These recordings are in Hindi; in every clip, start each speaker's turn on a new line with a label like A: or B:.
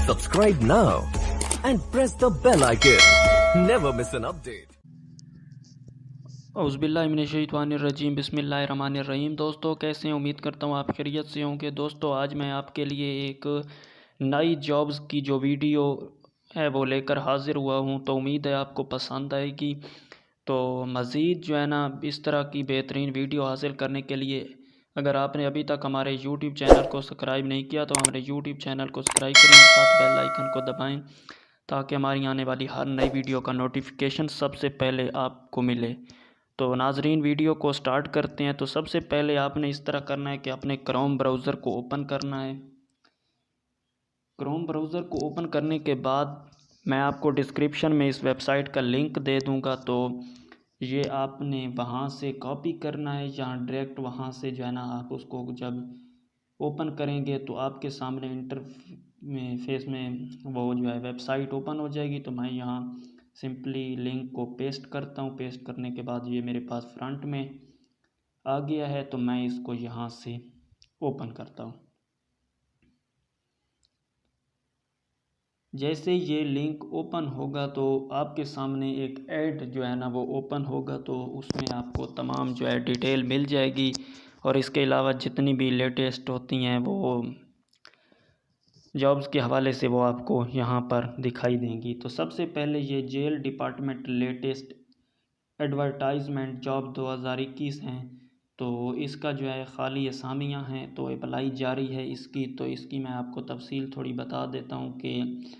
A: Subscribe now and press the bell icon. Never miss an update.
B: औज़ुबिल्लाहिमिनश्शैतानिर्रजीम बिस्मिल्लाहिर्रहमानिर्रहीम। दोस्तों कैसे हैं? उम्मीद करता हूँ आप खैरियत से होंगे। दोस्तों आज मैं आपके लिए एक नई जॉब्स की जो वीडियो है वो लेकर हाज़िर हुआ हूँ, तो उम्मीद है आपको पसंद आएगी। तो मज़ीद जो है ना इस तरह की बेहतरीन वीडियो हासिल करने के लिए अगर आपने अभी तक हमारे यूट्यूब चैनल को सब्सक्राइब नहीं किया तो हमारे यूट्यूब चैनल को सब्सक्राइब करें, साथ बेल आइकन को दबाएं ताकि हमारी आने वाली हर नई वीडियो का नोटिफिकेशन सबसे पहले आपको मिले। तो नाजरीन वीडियो को स्टार्ट करते हैं। तो सबसे पहले आपने इस तरह करना है कि अपने क्रोम ब्राउज़र को ओपन करना है। क्रोम ब्राउज़र को ओपन करने के बाद मैं आपको डिस्क्रिप्शन में इस वेबसाइट का लिंक दे दूंगा, तो ये आपने वहाँ से कॉपी करना है या डायरेक्ट वहाँ से जो है ना आप उसको जब ओपन करेंगे तो आपके सामने फेस में वो जो है वेबसाइट ओपन हो जाएगी। तो मैं यहाँ सिंपली लिंक को पेस्ट करता हूँ। पेस्ट करने के बाद ये मेरे पास फ्रंट में आ गया है, तो मैं इसको यहाँ से ओपन करता हूँ। जैसे ये लिंक ओपन होगा तो आपके सामने एक ऐड जो है ना वो ओपन होगा, तो उसमें आपको तमाम जो है डिटेल मिल जाएगी और इसके अलावा जितनी भी लेटेस्ट होती हैं वो जॉब्स के हवाले से वो आपको यहाँ पर दिखाई देंगी। तो सबसे पहले ये jail department latest advertisement job 2021 हैं, तो इसका जो है ख़ाली असामियाँ हैं, तो अप्लाई जारी है इसकी। तो इसकी मैं आपको तफसील थोड़ी बता देता हूँ कि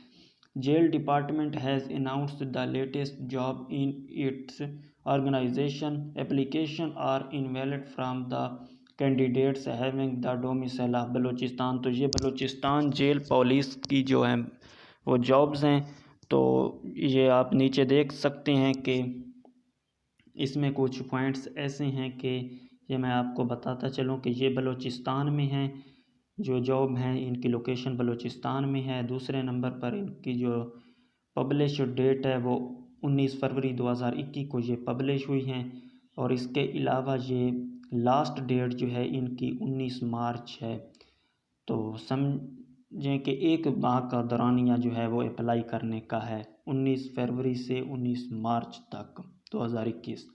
B: jail department has announced the latest job in its organisation application are invalid from the candidates having the domicile of Balochistan. तो ये बलूचिस्तान जेल पुलिस की जो हैं वो जॉब्स हैं। तो ये आप नीचे देख सकते हैं कि इसमें कुछ पॉइंट्स ऐसे हैं कि ये मैं आपको बताता चलूँ कि ये बलूचिस्तान में हैं। जो जॉब हैं इनकी लोकेशन बलूचिस्तान में है। दूसरे नंबर पर इनकी जो पब्लिश डेट है वो 19 फरवरी 2021 को ये पब्लिश हुई हैं। और इसके अलावा ये लास्ट डेट जो है इनकी 19 मार्च है। तो समझें कि एक माह का दौरानिया जो है वो अप्लाई करने का है 19 फरवरी से 19 मार्च तक 2021।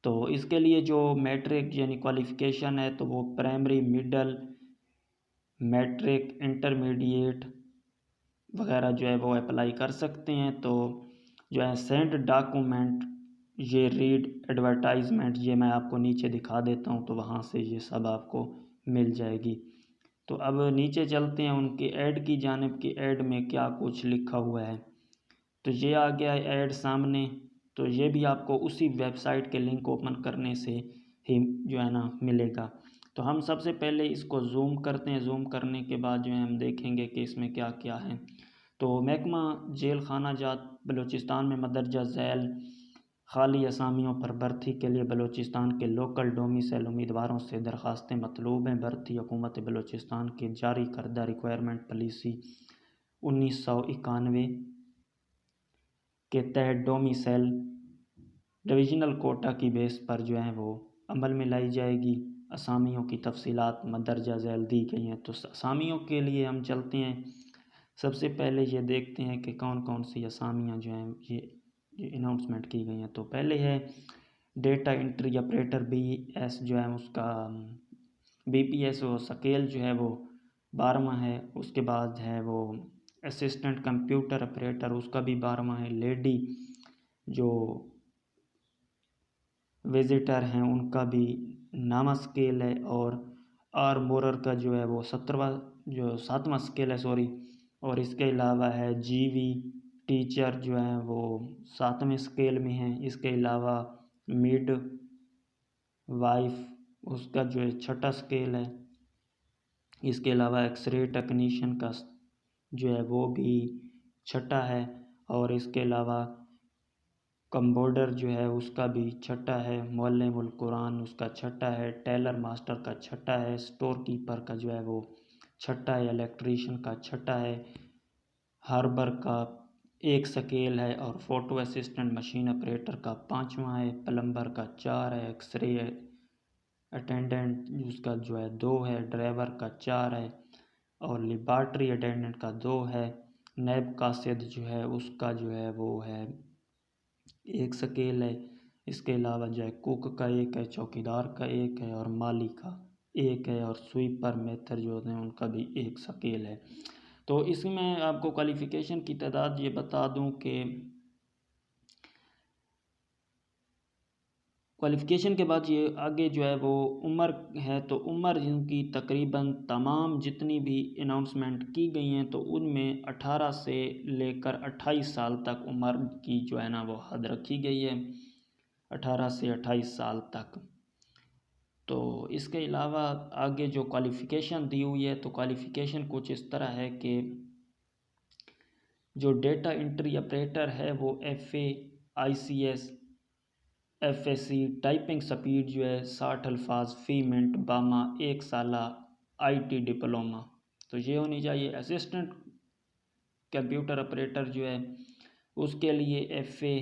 B: तो इसके लिए जो मैट्रिक यानी क्वालिफ़िकेशन है तो वो प्राइमरी, मिडल, मैट्रिक, इंटरमीडिएट वगैरह जो है वो अप्लाई कर सकते हैं। तो जो है सेंड डॉक्यूमेंट, ये रीड एडवर्टाइजमेंट, ये मैं आपको नीचे दिखा देता हूँ, तो वहाँ से ये सब आपको मिल जाएगी। तो अब नीचे चलते हैं उनकी ऐड की जानिब की ऐड में क्या कुछ लिखा हुआ है। तो ये आ गया है ऐड सामने। तो ये भी आपको उसी वेबसाइट के लिंक ओपन करने से ही जो है ना मिलेगा। तो हम सबसे पहले इसको जूम करते हैं। जूम करने के बाद जो है हम देखेंगे कि इसमें क्या क्या है। तो महकमा जेल खाना जात बलूचिस्तान में मदरजा झैल खाली असामियों पर भर्ती के लिए बलूचिस्तान के लोकल डोमिसाइल उम्मीदवारों से दरख्वास्तें मतलूब हैं। भर्ती हुकूमत बलूचिस्तान की जारी करदा रिक्वायरमेंट पॉलिसी 1991 के तहत डोमिसाइल डिविजनल कोटा की बेस पर जो है वो अमल में लाई जाएगी। असामियों की तफसीलात मदरजा झैल दी गई हैं। तो असामियों के लिए हम चलते हैं। सबसे पहले ये देखते हैं कि कौन कौन सी असामियाँ जो हैं ये अनाउंसमेंट की गई हैं। तो पहले है डेटा एंट्री ऑपरेटर BS जो है उसका BPS वो स्केल जो है वो 12वां है। उसके बाद है वो असिस्टेंट कंप्यूटर ऑपरेटर, उसका भी 12वां है। लेडी जो विजिटर हैं उनका भी 9वां स्केल है। और आर्मोरर का जो है वो 7वां स्केल है, सॉरी। और इसके अलावा है GV टीचर जो है वो 7वें स्केल में है। इसके अलावा मिड वाइफ उसका जो है 6ठा स्केल है। इसके अलावा एक्सरे टेक्नीशियन का जो है वो भी 6ठा है। और इसके अलावा कंपाउंडर जो है उसका भी 6ठा है। मुअल्लिमुल कुरान उसका 6ठा है। टेलर मास्टर का 6ठा है। स्टोर कीपर का जो है वो 6ठा है। इलेक्ट्रीशियन का 6ठा है। हार्बर का 1 स्केल है। और फ़ोटो असिस्टेंट मशीन ऑपरेटर का 5वां है। प्लम्बर का 4 है। एक्सरे अटेंडेंट उसका जो है 2 है। ड्राइवर का 4 है। और लेबॉर्ट्री अटेंडेंट का 2 है। नैब कासिद जो है उसका जो है वो है 1 स्केल है। इसके अलावा जो है कुक का 1 है, चौकीदार का 1 है और माली का 1 है, और स्वीपर मेथर जो होते हैं उनका भी 1 स्केल है। तो इसमें आपको क्वालिफ़िकेशन की तादाद ये बता दूं कि क्वालिफ़िकेशन के बाद ये आगे जो है वो उम्र है, तो उम्र जिनकी तकरीबन तमाम जितनी भी अनाउंसमेंट की गई हैं तो उनमें 18 से लेकर 28 साल तक उम्र की जो है ना वो हद रखी गई है, 18 से 28 साल तक। तो इसके अलावा आगे जो क्वालिफ़िकेशन दी हुई है तो क्वालिफ़िकेशन कुछ इस तरह है कि जो डेटा एंट्री ऑपरेटर है वो FA ICS FSC typing speed जो है 60 अल्फाज फ़ी मिनट बामा 1 साला IT डिप्लोमा, तो ये होनी चाहिए। असिस्टेंट कंप्यूटर ऑपरेटर जो है उसके लिए FA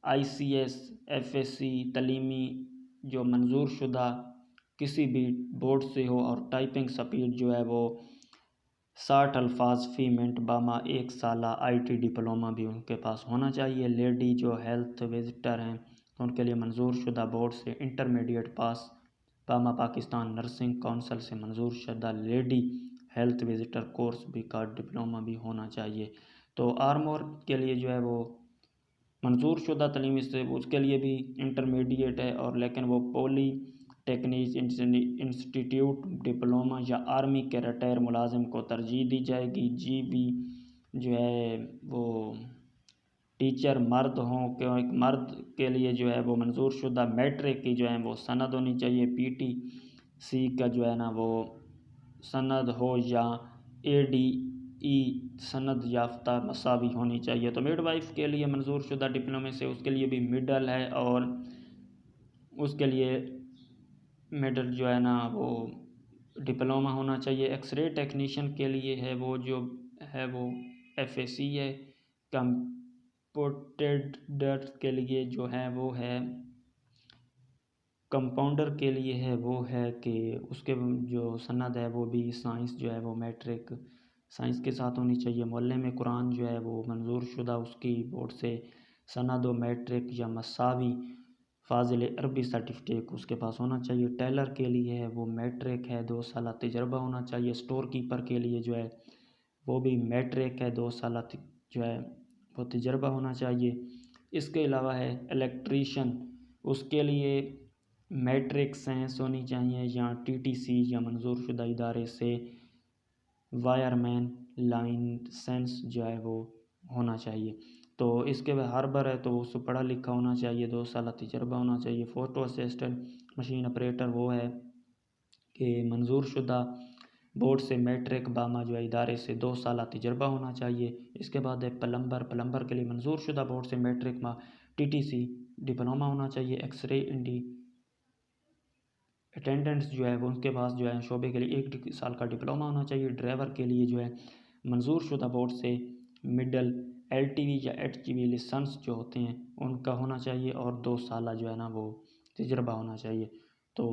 B: ICS FSC तलीमी जो मंजूर शुदा किसी भी बोर्ड से हो और टाइपिंग स्पीड जो है वो 60 अल्फाज फ़ी मिनट बामा 1 साला IT डिप्लोमा भी उनके पास होना चाहिए। लेडी जो हेल्थ विजिटर हैं तो उनके लिए मंजूर शुदा बोर्ड से इंटरमीडिएट पास बामा पाकिस्तान नर्सिंग काउंसिल से मंजूर शुदा लेडी हेल्थ विजिटर कोर्स भी का डिप्लोमा भी होना चाहिए। तो आर्मोर के लिए जो है वो मंजूर शुदा तलीमी से उसके लिए भी इंटरमीडिएट है, और लेकिन वो पॉली टेक्निक इंस्टीट्यूट डिप्लोमा या आर्मी के रिटायर मुलाजिम को तरजीह दी जाएगी। GB जो है वो टीचर मर्द हों, क्यों एक मर्द के लिए जो है वो मंजूर शुदा मैट्रिक की जो है वो सनद होनी चाहिए। PTC का जो है ना वो सनद हो या ADE सनद याफ्ता मसावी होनी चाहिए। तो मिडवाइफ के लिए मंजूर शुदा डिप्लोमे से उसके लिए भी मिडल है, और उसके लिए मिडल जो है ना वो डिप्लोमा होना चाहिए। एक्सरे टेक्नीशियन के लिए है वो जो है वो FAC है। कंपाउंडर के लिए जो है वो है कंपाउंडर के लिए है वो है कि उसके जो सनद है वो भी साइंस जो है वो मैट्रिक साइंस के साथ होनी चाहिए। मोहल्ले में कुरान जो है वो मंजूर शुदा उसकी बोर्ड से सनद व मैट्रिक या मसावी फाजिल अरबी सर्टिफिकेट उसके पास होना चाहिए। टेलर के लिए है वो मैट्रिक है, 2 साल तजर्बा होना चाहिए। स्टोर कीपर के लिए जो है वो भी मैट्रिक है, 2 साल जो है वो तजर्बा होना चाहिए। इसके अलावा है इलेक्ट्रीशियन, उसके लिए मैट्रिक साइंस होनी चाहिए या TTC या मंजूर शुदा इदारे से वायरमैन लाइसेंस जो है वो होना चाहिए। तो इसके बाद हार्बर है तो उसको पढ़ा लिखा होना चाहिए, 2 साल तजर्बा होना चाहिए। फ़ोटो असिस्टेंट मशीन ऑपरेटर वो है कि मंजूर शुदा बोर्ड से मैट्रिक बामा जो है इदारे से 2 साल तजर्बा होना चाहिए। इसके बाद है प्लम्बर के लिए मंजूर शुदा बोर्ड से मैट्रिक में TTC डिप्लोमा होना चाहिए। एक्सरे इंडी अटेंडेंट्स जो है वो उनके पास जो है शोबे के लिए 1 साल का डिप्लोमा होना चाहिए। ड्राइवर के लिए जो है मंजूर शुदा बोर्ड से मिडल LTV या HGV लाइसेंस जो होते हैं उनका होना चाहिए, और 2 साल जो है ना वो तजर्बा होना चाहिए। तो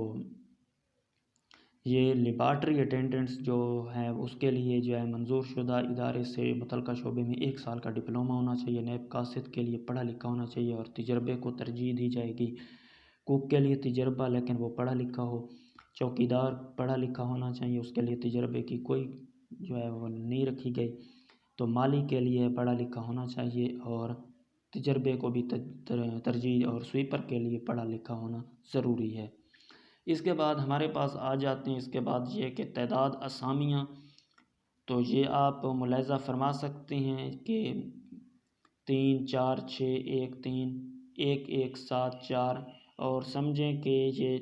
B: ये लेबार्ट्री अटेंडेंट्स जो है उसके लिए जो है मंजूर शुदा इदारे से मुतलका शोबे में 1 साल का डिप्लोमा होना चाहिए। नैब कासिद के लिए पढ़ा लिखा होना चाहिए और तजर्बे को तरजीह दी जाएगी। कुक के लिए तजर्बा लेकिन वो पढ़ा लिखा हो। चौकीदार पढ़ा लिखा होना चाहिए, उसके लिए तजर्बे की कोई जो है वो नहीं रखी गई। तो माली के लिए पढ़ा लिखा होना चाहिए और तजर्बे को भी तरजीह, और स्वीपर के लिए पढ़ा लिखा होना ज़रूरी है। इसके बाद हमारे पास आ जाते हैं, इसके बाद ये कि तादाद असामियाँ, तो ये आप मुलाहिज़ा फरमा सकते हैं कि 3 4 6 1 3 1 1 7 4, और समझें कि ये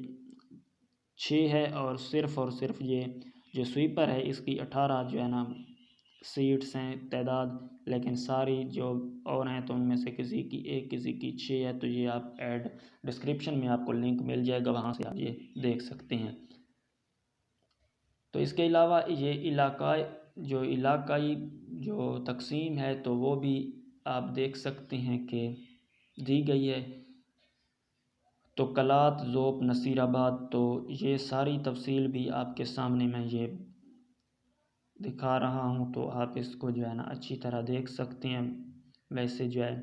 B: 6 है, और सिर्फ़ ये जो स्वीपर है इसकी 18 जो है ना सीट्स हैं तादाद, लेकिन सारी जो और हैं तो उनमें से किसी की 1 किसी की 6 है। तो ये आप ऐड डिस्क्रिप्शन में आपको लिंक मिल जाएगा, वहाँ से आप ये देख सकते हैं। तो इसके अलावा ये इलाकाई जो तकसीम है तो वो भी आप देख सकते हैं कि दी गई है। तो कलात ज़ोप नसीराबाद, तो ये सारी तफसील भी आपके सामने मैं ये दिखा रहा हूँ, तो आप इसको जो है ना अच्छी तरह देख सकते हैं। वैसे जो है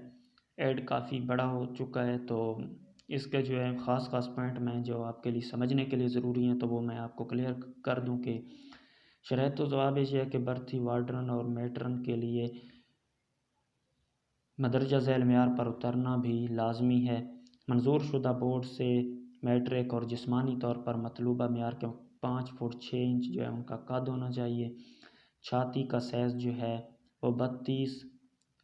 B: ऐड काफ़ी बड़ा हो चुका है, तो इसके जो है ख़ास पॉइंट मैं जो आपके लिए समझने के लिए ज़रूरी हैं तो वो मैं आपको क्लियर कर दूं कि शरैतो जवाब ये है कि बर्थी वार्डन और मेट्रन के लिए मदरजा झैल मेयार पर उतरना भी लाजमी है। मंजूर शुदा बोर्ड से मैट्रिक और जिस्मानी तौर पर मतलूबा मेयार के 5 फुट 6 इंच जो है उनका कद होना चाहिए। छाती का साइज़ जो है वो 32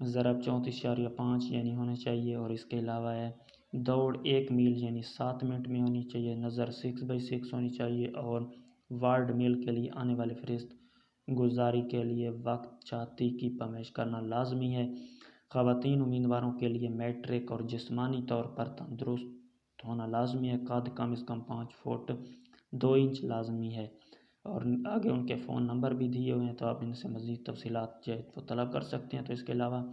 B: ज़रब 34.5 यानी होना चाहिए। और इसके अलावा है दौड़ 1 मील यानी 7 मिनट में होनी चाहिए। नज़र 6x6 होनी चाहिए। और वार्ड मील के लिए आने वाले फहरिस्त गुजारी के लिए वक्त छाती की पमेश करना लाजमी है। ख़वातीन उम्मीदवारों के लिए मैट्रिक और जिस्मानी तौर पर तंदुरुस्त होना लाजमी है। कद कम से कम 5 फुट 2 इंच लाजमी है। और आगे उनके फ़ोन नंबर भी दिए हुए हैं, तो आप इनसे मज़ीद तफसीलात जो है वो तलब कर सकते हैं। तो इसके अलावा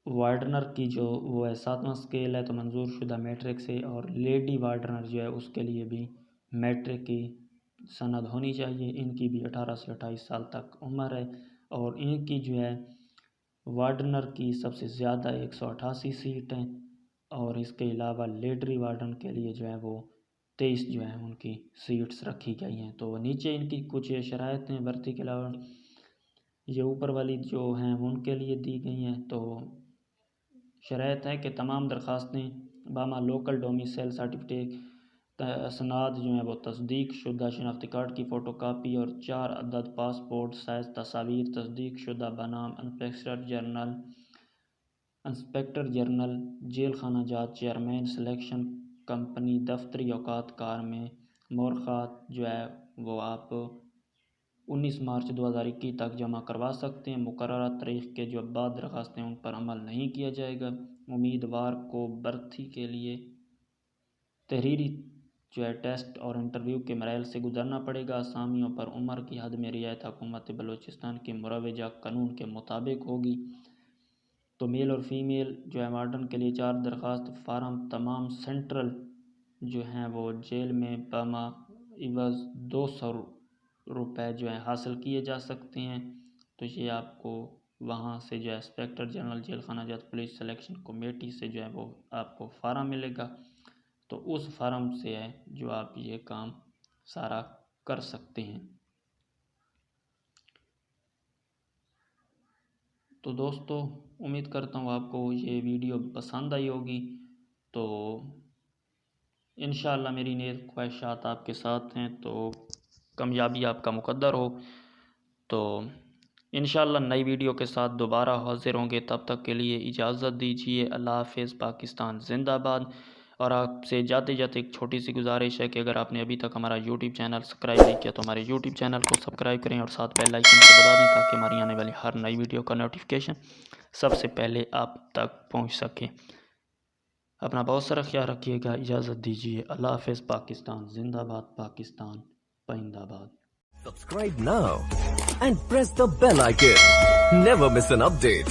B: वार्डनर की जो वो है 7वां स्केल है, तो मंजूर शुदा मैट्रिक से। और लेडी वार्डनर जो है उसके लिए भी मैट्रिक की सनद होनी चाहिए। इनकी भी 18 से 28 साल तक उम्र है। और इनकी जो है वार्डनर की सबसे ज़्यादा 188 सीट हैं। और इसके अलावा लेडी वार्डन के लिए जो है वो 23 जो है उनकी सीट्स रखी गई हैं। तो नीचे इनकी कुछ शराइत हैं भर्ती के अलावा, ये ऊपर वाली जो हैं उनके लिए दी गई हैं। तो शराइत है कि तमाम दरख्वास्तें बामा लोकल डोमिसाइल सर्टिफिकेट असनाद जो हैं वो तस्दीक शुदा शनाख्ती कार्ड की फ़ोटो कापी और 4 अदद पासपोर्ट साइज़ तस्वीर तस्दीक शुदा बनाम इंस्पेक्टर जनरल जेल खाना जात चेयरमैन सिलेक्शन कंपनी दफ्तरी औकात कार में मोरखात जो है वो आप 19 मार्च 2021 तक जमा करवा सकते हैं। मुकर्ररा तारीख के जो बाद दरख्वास्तें उन पर अमल नहीं किया जाएगा। उम्मीदवार को भर्ती के लिए तहरीरी जो है टेस्ट और इंटरव्यू के मराइल से गुजरना पड़ेगा। असामियों पर उम्र की हद में रियायत हुकूमत बलूचिस्तान के मुरवजा कानून के मुताबिक होगी। तो मेल और फीमेल जो है वार्डन के लिए 4 दरख्वास्त फार्म तमाम सेंट्रल जो हैं वो जेल में बमा इवज़ 200 रुपये जो है हासिल किए जा सकते हैं। तो ये आपको वहाँ से जो है इंस्पेक्टर जनरल जेल खाना जात पुलिस सिलेक्शन कमेटी से जो है वो आपको फार्म मिलेगा। तो उस फार्म से है जो आप ये काम सारा कर सकते हैं। तो दोस्तों उम्मीद करता हूँ आपको ये वीडियो पसंद आई होगी। तो इंशाअल्लाह मेरी नेक ख्वाहिशात आपके साथ हैं, तो कामयाबी आपका मुकद्दर हो। तो इंशाअल्लाह नई वीडियो के साथ दोबारा हाजिर होंगे। तब तक के लिए इजाज़त दीजिए। अल्लाह हाफ़िज़। पाकिस्तान जिंदाबाद। और आपसे जाते जाते एक छोटी सी गुजारिश है कि अगर आपने अभी तक हमारा यूट्यूब चैनल सब्सक्राइब नहीं किया तो हमारे यूट्यूब चैनल को सब्सक्राइब करें और साथ बेल आइकन को दबा दें ताकि हमारी आने वाली हर नई वीडियो का नोटिफिकेशन सबसे पहले आप तक पहुँच सके। अपना बहुत सारा ख्याल रखिएगा। इजाज़त दीजिए। अल्लाह हाफ़िज़। पाकिस्तान जिंदाबाद। Pakistan पाइंदाबाद।
A: Subscribe now and press the bell icon. Never miss an update.